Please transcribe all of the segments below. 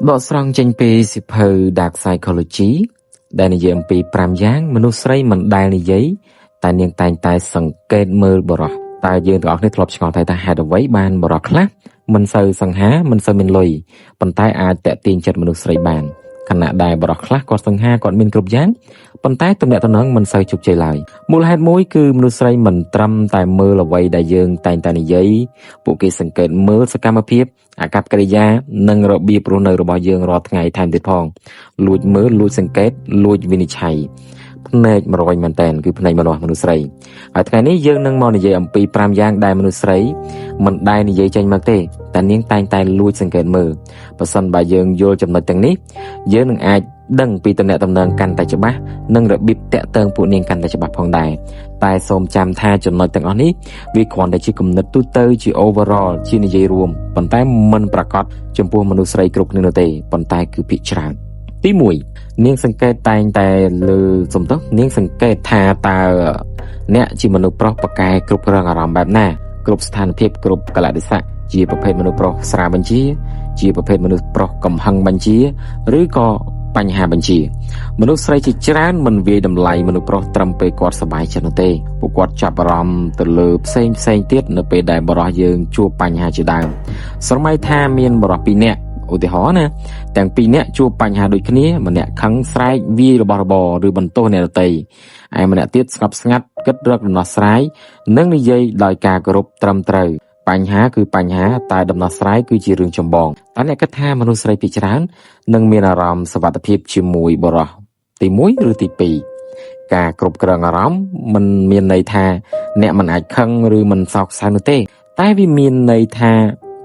ដកស្រង់ចេញពីសៀវភៅ Dark Psychology ដែលនិយាយអំពី5យ៉ាងមនុស្សស្រីមិនដែលនិយាយតែនាងតែងតែសង្កេតមើលបរិសុទ្ធតែយើងទាំងអស់គ្នាធ្លាប់ឆ្ងល់ថាហេតុអ្វីបានបរិសុទ្ធខ្លះមិនសូវសង្ហាមិនសូវមានលុយប៉ុន្តែអាចតាក់ទាញចិត្តមនុស្សស្រីបានខណៈដែលបរិសុទ្ធខ្លះគាត់សង្ហាគាត់មានគ្រប់យ៉ាងប៉ុន្តែទំនាក់ទំនងមិនសូវជោគជ័យឡើយមូលហេតុមួយគឺមនុស្សស្រីមិនត្រឹមតែមើលអ្វីដែលយើងតែងតែនិយាយពួកគេសង្កេតមើលសកម្មភាពអាកប្បកិរិយានិងរបៀបរស់នៅរបស់យើងរាល់ថ្ងៃថែមទៀតផងលួចមើលលួចសង្កេតលួចវិនិច្ឆ័យភ្នែក100មែនតើគឺភ្នែកមនុស្សស្រីហើយថ្ងៃនេះយើងនឹងមកនិយាយអំពី5យ៉ាងដែលមនុស្សស្រីមិនដែលនិយាយចេញមកទេតែនាងតែងតែលួចសង្កេតមើលបើសិនបើយើងយល់ចំណុចទាំងនេះយើងនឹងអាចដឹងពីទំនាក់ទំនងកាន់តែច្បាស់និងរបៀបតាក់ទងពួកនាងកាន់តែច្បាស់ផងដែរតែសូមចាំថាចំណុចទាំងអស់នេះវាគ្រាន់តែជាគំនិតទូទៅជា overall ជានិយាយរួមប៉ុន្តែមិនប្រកាសចំពោះមនុស្សស្រីគ្រប់គ្នានោះទេប៉ុន្តែគឺភាគច្រើនទី1នាងសង្កេតតែងតែលើសំទោសនាងសង្កេតថាតើអ្នកជាមនុស្សប្រុសប្រកែគ្រប់គ្រងអារម្មណ៍បែបណាគ្រប់ស្ថានភាពគ្រប់កលៈទេសៈជាប្រភេទមនុស្សប្រុសស្រាបញ្ជាជាប្រភេទមនុស្សប្រុសកំហឹងបញ្ជាឬក៏បញ្ហាបញ្ជាមនុស្សស្រីជាច្រើនមិនវាយតម្លៃមនុស្សប្រុសត្រឹមពេលគាត់សប្បាយចិត្តនោះទេពួកគាត់ចាប់អារម្មណ៍ទៅលើផ្សេងទៀតនៅពេលដែលបរិសុទ្ធយើងជួបបញ្ហាជាដើមស្រមៃថាមានបរិសុទ្ធ2នាក់ឧទាហរណ៍ណាទាំង2នាក់ជួបបញ្ហាដូចគ្នាម្នាក់ខឹងស្រែកវាយរបស់របរឬបន្ទោសអ្នកដទៃឯម្នាក់ទៀតស្ងប់ស្ងាត់គិតរកដំណោះស្រាយនិងនិយាយដោយការគោរពត្រឹមត្រូវបញ្ហាគឺបញ្ហាតែដំណោះស្រាយគឺជារឿងចម្បងតើអ្នកគិតថាមនុស្សស្រីភាគច្រើននឹងមានអារម្មណ៍សុវត្ថិភាពជាមួយបរិសុទ្ធទី1ឬទី2ការគ្រប់គ្រងអារម្មណ៍មិនមានន័យថាអ្នកមិនអាចខឹងឬមិនសោកសៅនោះទេតែវាមានន័យថា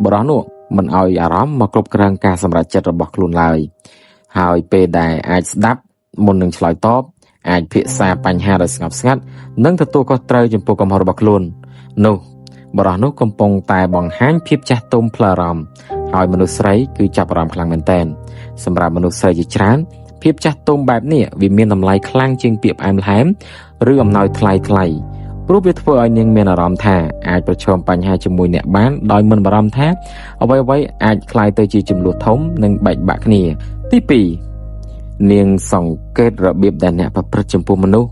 បរិសុទ្ធនោះមិនឲ្យអារម្មណ៍មកគ្រប់គ្រងការសម្រេចចិត្តរបស់ខ្លួនឡើយហើយពេលដែលអាចស្ដាប់មុននឹងឆ្លើយតបអាចពិភាក្សាបញ្ហាដោយស្ងប់ស្ងាត់និងទទួលខុសត្រូវចំពោះកំហុសរបស់ខ្លួននោះបរិសុទ្ធនោះកំពុងតែបង្ហាញភាពចាស់ទុំផ្លូវអារម្មណ៍ហើយមនុស្សស្រីគឺចាប់អារម្មណ៍ខ្លាំងមែនទែនសម្រាប់មនុស្សស្រីជាច្រើនភាពចាស់ទុំបែបនេះវាមានតម្លៃខ្លាំងជាងពាក្យផ្អែមល្ហែមឬអំណោយថ្លៃព្រោះវាធ្វើឲ្យនាងមានអារម្មណ៍ថាអាចប្រឈមបញ្ហាជាមួយអ្នកបានដោយមិនបារម្ភថាអ្វីអាចคล้ายទៅជាចំនួនធំនិងបែកបាក់គ្នាទី2នាងសង្កេតរបៀបដែលអ្នកប្រព្រឹត្តចំពោះមនុស្ស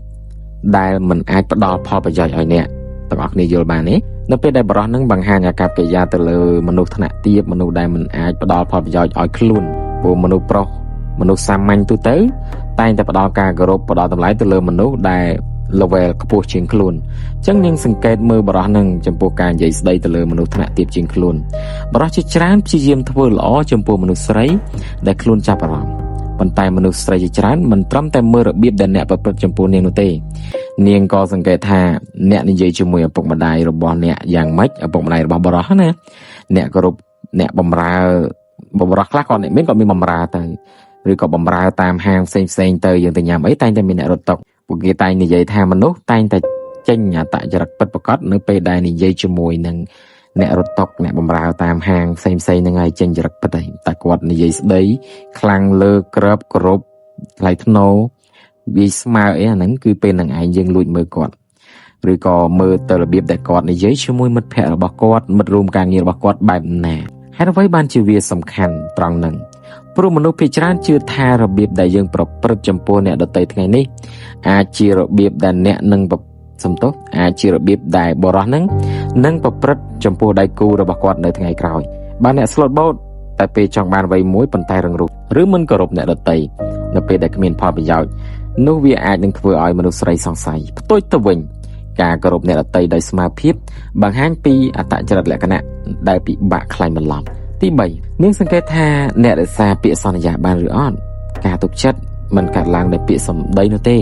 ដែលមិនអាចផ្ដល់ផលប្រយោជន៍ឲ្យអ្នកទាំងអស់គ្នាយល់បានទេនៅពេលដែលបរិសុទ្ធនឹងបង្ហាញអាកប្បកិរិយាទៅលើមនុស្សថ្នាក់ទាបមនុស្សដែលមិនអាចផ្ដល់ផលប្រយោជន៍ឲ្យខ្លួនព្រោះមនុស្សប្រុសមនុស្សសាមញ្ញទូទៅតែងតែផ្ដល់ការគោរពផ្ដល់តម្លៃទៅលើមនុស្សដែលlevel ខ្ពស់ជាងខ្លួនអញ្ចឹងនាងសង្កេតមើលបរិសុទ្ធនឹងចំពោះការនិយាយស្ដីទៅលើមនុស្សថ្នាក់ទាបជាងខ្លួនបរិសុទ្ធជាច្រើនព្យាយាមធ្វើល្អចំពោះមនុស្សស្រីដែលខ្លួនចាប់អារម្មណ៍ប៉ុន្តែមនុស្សស្រីជាច្រើនមិនត្រឹមតែមើលរបៀបដែលអ្នកប្រព្រឹត្តចំពោះនាងនោះទេនាងក៏សង្កេតថាអ្នកនិយាយជាមួយឪពុកម្ដាយរបស់អ្នកយ៉ាងម៉េចឪពុកម្ដាយរបស់បរិសុទ្ធណាអ្នកគោរពអ្នកបម្រើបរិសុទ្ធខ្លះគាត់មានបម្រើទៅឬក៏បម្រើតាមហាងផ្សេងទៅយើងទៅញ៉ាំអីតែងតែមានអ្នករត់តុពួកគេតែងនិយាយថាមនុស្សតែងតែចេញអត្តចរិតពិតប្រាកដនៅពេលដែលនិយាយជាមួយនឹងអ្នករត់តុអ្នកបម្រើតាមហាងផ្សេងហ្នឹងហើយចេញចរិតពិតហើយតែគាត់និយាយស្ដីខ្លាំងលើក្របគោរពថ្លៃថ្នូរវាស្មើអីអាហ្នឹងគឺពេលហ្នឹងឯងយើងលួចមើលគាត់ឬក៏មើលទៅរបៀបដែលគាត់និយាយជាមួយមិត្តភ័ក្តិរបស់គាត់មិត្តរួមការងាររបស់គាត់បែបណាហេតុអ្វីបានជាវាសំខាន់ត្រង់ហ្នឹងព្រោះមនុស្សភាគច្រើនជឿថារបៀបដែលយើងប្រព្រឹត្តចំពោះអ្នកដទៃថ្ងៃនេះអាចជារបៀបដែលអ្នកនឹងសំទោសអាចជារបៀបដែលបរិសុទ្ធនឹងប្រព្រឹត្តចំពោះដៃគូរបស់គាត់នៅថ្ងៃក្រោយបើអ្នកស្លូតបូតតែពេលចង់បានអ្វីមួយប៉ុន្តែរឹងរូសឬមិនគោរពអ្នកដទៃនៅពេលដែលគ្មានផលប្រយោជន៍នោះវាអាចនឹងធ្វើឲ្យមនុស្សស្រីសង្ស័យផ្ទុយទៅវិញការគោរពអ្នកដទៃដោយស្មារតីបង្ហាញពីអត្តចរិតលក្ខណៈដែលពិបាកខ្លាញ់បន្លំទី3នាងសង្កេតថាអ្នករក្សាពាក្យសន្យាបានឬអត់ការទុកចិត្តមិនកាត់ឡើងដោយពាក្យសម្ដីនោះទេ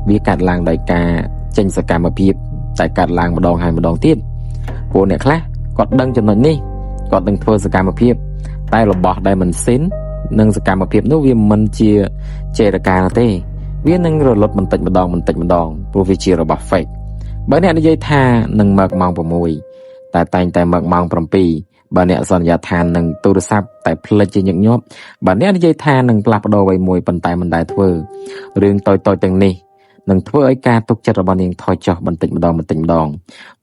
វាកាត់ឡើងដោយការចេញសកម្មភាពតែកាត់ឡើងម្ដងហើយម្ដងទៀតព្រោះអ្នកខ្លះគាត់ដឹងចំណុចនេះគាត់នឹងធ្វើសកម្មភាពតែរបស់ដែលមិនសិននិងសកម្មភាពនោះវាមិនជាចេតកានោះទេវានឹងរលត់បន្តិចម្ដងព្រោះវាជារបស់ fake បើអ្នកនិយាយថានឹងមកម៉ោង6តែតែងតែមកម៉ោង7បើអ្នកសន្យាថានឹងទូរស័ព្ទតែភ្លេចជាញឹកញាប់បើអ្នកនិយាយថានឹងផ្លាស់ប្ដូរអ្វីមួយប៉ុន្តែមិនដែលធ្វើរឿងតូចៗទាំងនេះនឹងធ្វើឲ្យការទុកចិត្តរបស់នាងថយចុះបន្តិចម្ដង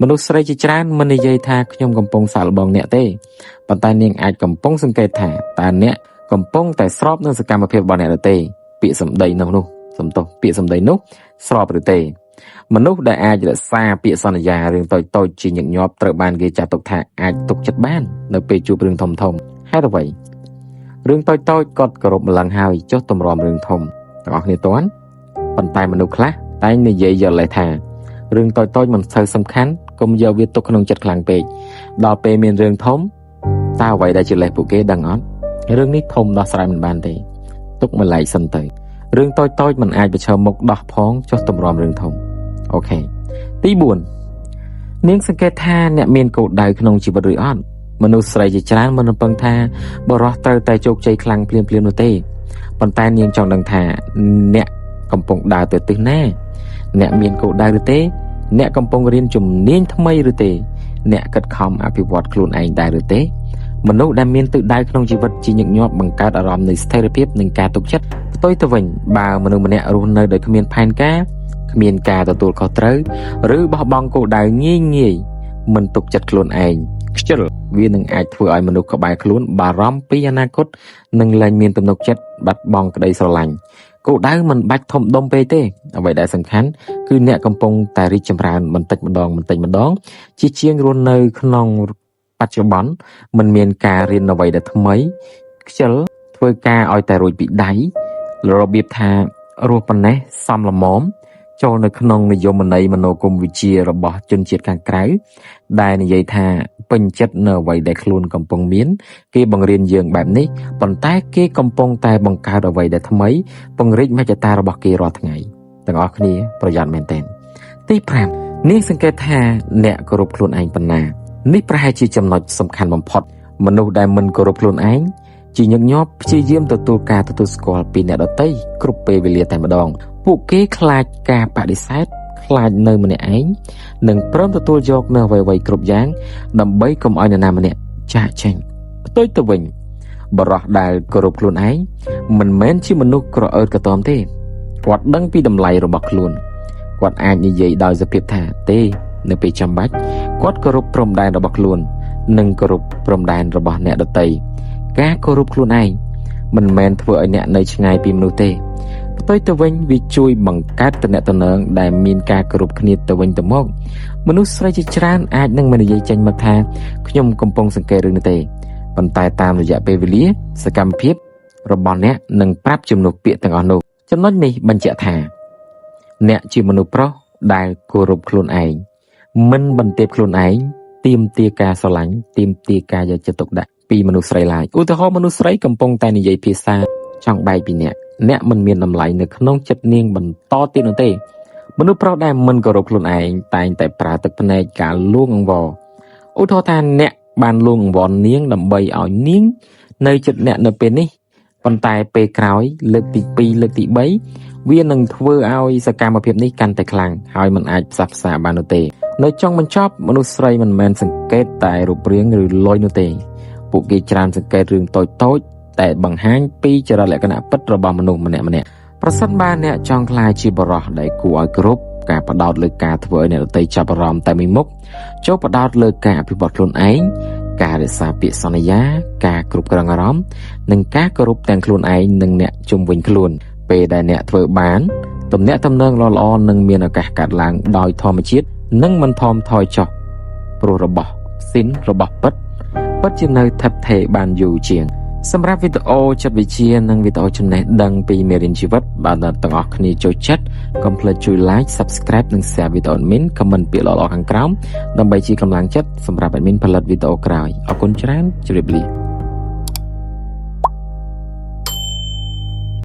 មនុស្សស្រីជាច្រើនមិននិយាយថាខ្ញុំកំពុងសាកល្បងអ្នកទេប៉ុន្តែនាងអាចកំពុងសង្កេតថាតើអ្នក កំពុងតែស្របនឹងសកម្មភាពរបស់អ្នកឬទេពាក្យសម្ដីនោះសំទោសពាក្យសម្ដីនោះស្របឬទេមនុស្សដែលអាចរក្សាពាក្យសន្យារឿងតូចៗជាញឹកញាប់ត្រូវបានគេចាត់ទុកថាអាចទុកចិត្តបាននៅពេលជួបរឿងធំៗហេតុអ្វីរឿងតូចៗគាត់គោរពម្លឹងហើយចុះទម្រាំរឿងធំទាំងអស់គ្នាទាន់ប៉ុន្តែមនុស្សខ្លះតែងនិយាយយកលេសថារឿងតូចៗមិនសូវសំខាន់កុំយកវាទុកក្នុងចិត្តខ្លាំងពេកដល់ពេលមានរឿងធំតើអ្វីដែលជាលេសពួកគេដឹងអត់រឿងនេះធំដោះស្រាយមិនបានទេទុកមួយឡែកសិនទៅរឿងតូចៗមិនអាចប្រឈមមុខដោះផងចុះទម្រាំរឿងធំអូខេទី4នាងសង្កេតថាអ្នកមានគោលដៅក្នុងជីវិតឬអត់មនុស្សស្រីជាច្រើនមិនរំពឹងថាបរិះត្រូវតែជោគជ័យខ្លាំងភ្លាមនោះទេប៉ុន្តែនាងចង់ដឹងថាអ្នកកំពុងដើរទៅទិសណាអ្នកមានគោលដៅឬទេអ្នកកំពុងរៀនជំនាញថ្មីឬទេអ្នកខិតខំអភិវឌ្ឍខ្លួនឯងដែរឬទេមនុស្សដែលមានទិសដៅក្នុងជីវិតជាញឹកញាប់បង្កើតអារម្មណ៍នៃស្ថិរភាពនិងការទុកចិត្តផ្ទុយទៅវិញបើមនុស្សម្នាក់រស់នៅដោយគ្មានផែនការគ្មានការទទួលខុសត្រូវឬបោះបង់គោលដៅងាយមិនទុកចិត្តខ្លួនឯងខ្ជិលវានឹងអាចធ្វើឲ្យមនុស្សក្បែរខ្លួនបារម្ភពីអនាគតនិងលែងមានទំនុកចិត្តបាត់បង់ក្តីស្រឡាញ់គោលដៅមិនបាច់ធំដុំពេកទេអ្វីដែលសំខាន់គឺអ្នកកំពុងតែរីកចម្រើនបន្តិចម្ដងជាជាងរស់នៅក្នុងបច្ចុប្បន្នមិនមានការរៀនអ្វីដែលថ្មីខ្ជិលធ្វើការឲ្យតែរួចពីដៃរបៀបថារស់ប៉ុណ្ណេះសមល្មមចូលនៅក្នុងនិយមន័យមនោគមវិជ្ជារបស់ជនជាតិខាងក្រៅដែលនិយាយថាពេញចិត្តនៅអ្វីដែលខ្លួនកំពុងមានគេបង្រៀនយើងបែបនេះប៉ុន្តែគេកំពុងតែបង្កើតអ្វីដែលថ្មីពង្រីកមហិច្ឆតារបស់គេរាល់ថ្ងៃទាំងអស់គ្នាប្រយ័ត្នមែនទែនទី5នាងសង្កេតថាអ្នកគោរពខ្លួនឯងប៉ុណ្ណានេះប្រហែលជាចំណុចសំខាន់បំផុតមនុស្សដែលមិនគោរពខ្លួនឯងជាញឹកញាប់ព្យាយាមទទួលស្គាល់ពីអ្នកដទៃគ្រប់ពេលវេលាតែម្ដងពួកគេខ្លាចការបដិសេធខ្លាចនៅម្នាក់ឯងនិងព្រមទទួលយកនៅអ្វីៗគ្រប់យ៉ាងដើម្បីកុំឲ្យនរណាម្នាក់ចាកចេញផ្ទុយទៅវិញបរិះដែលគោរពខ្លួនឯងមិនមែនជាមនុស្សក្រអឺតក្រទមទេគាត់ដឹងពីតម្លៃរបស់ខ្លួនគាត់អាចនិយាយដោយសភាពថាទេនៅពេលចាំបាច់គាត់គោរពព្រំដែនរបស់ខ្លួននិងគោរពព្រំដែនរបស់អ្នកដទៃការគោរពខ្លួនឯងមិនមែនធ្វើឲ្យអ្នកនៅឆ្ងាយពីមនុស្សទេផ្ទុយទៅវិញវាជួយបង្កើតទំនាក់ទំនងដែលមានការគោរពគ្នាទៅវិញទៅមកមនុស្សស្រីជាច្រើនអាចនឹងមិននិយាយចេញមកថាខ្ញុំកំពុងសង្កេតរឿងនេះទេប៉ុន្តែតាមរយៈពេលវេលាសកម្មភាពរបស់អ្នកនឹងប្រាប់ជំនួសពាក្យទាំងអស់នោះចំណុចនេះបញ្ជាក់ថាអ្នកជាមនុស្សប្រុសដែលគោរពខ្លួនឯងមិនបន្ទាបខ្លួនឯងទាមទារការស្រឡាញ់ទាមទារការយកចិត្តទុកដាក់ពីមនុស្សស្រីឡើយឧទាហរណ៍មនុស្សស្រីកំពុងតែនិយាយភាសាចង់បែកពីអ្នកមិនមានតម្លៃនៅក្នុងចិត្តនាងបន្តទៀតនោះទេមនុស្សប្រុសដែលមិនគោរពខ្លួនឯងតែងតែប្រើទឹកភ្នែកការលួងអង្វរឧទាហរណ៍ថាអ្នកបានលួងអង្វរនាងដើម្បីឲ្យនាងនៅចិត្តអ្នកនៅពេលនេះប៉ុន្តែពេលក្រោយលើកទី2លើកទី3វានឹងធ្វើឲ្យសកម្មភាពនេះកាន់តែខ្លាំងហើយមិនអាចផ្សះផ្សាបាននោះទេនៅចុងបញ្ចប់មនុស្សស្រីមិនមែនសង្កេតតែរូបរាងឬលុយនោះទេពួកគេច្រើនសង្កេតរឿងតូចៗតែបង្ហាញពីចរិតលក្ខណៈពិតរបស់មនុស្សម្នាក់ប្រសិនបើអ្នកចង់ក្លាយជាបរិះដែលគួរឲ្យគោរពការផ្ដោតលើការធ្វើឲ្យអ្នកដទៃចាប់អារម្មណ៍តែមួយមុខចូលផ្ដោតលើការអភិវឌ្ឍខ្លួនឯងការរក្សាពាក្យសន្យាការគ្រប់គ្រងអារម្មណ៍និងការគោរពទាំងខ្លួនឯងនិងអ្នកជុំវិញខ្លួនពេលដែលអ្នកធ្វើបានទំនាក់ទំនងល្អៗនឹងមានឱកាសកើតឡើងដោយធម្មជាតិនិងមិនថមថយចុះព្រោះរបស់ស៊ីនរបស់ពិតជានៅថិតថេរបានយូរជាងសម្រាប់វីដេអូចិត្តវិទ្យានិងវីដេអូចំណេះដឹងពីមេរៀនជីវិតបាទអ្នកទាំងអស់គ្នាចូលចិត្តកុំភ្លេចជួយ like subscribe និង share វីដេអូ admin comment ពាក្យល្អៗខាងក្រោមដើម្បីជាកម្លាំងចិត្តសម្រាប់ admin ផលិតវីដេអូក្រោយអរគុណច្រើនជម្រាបលា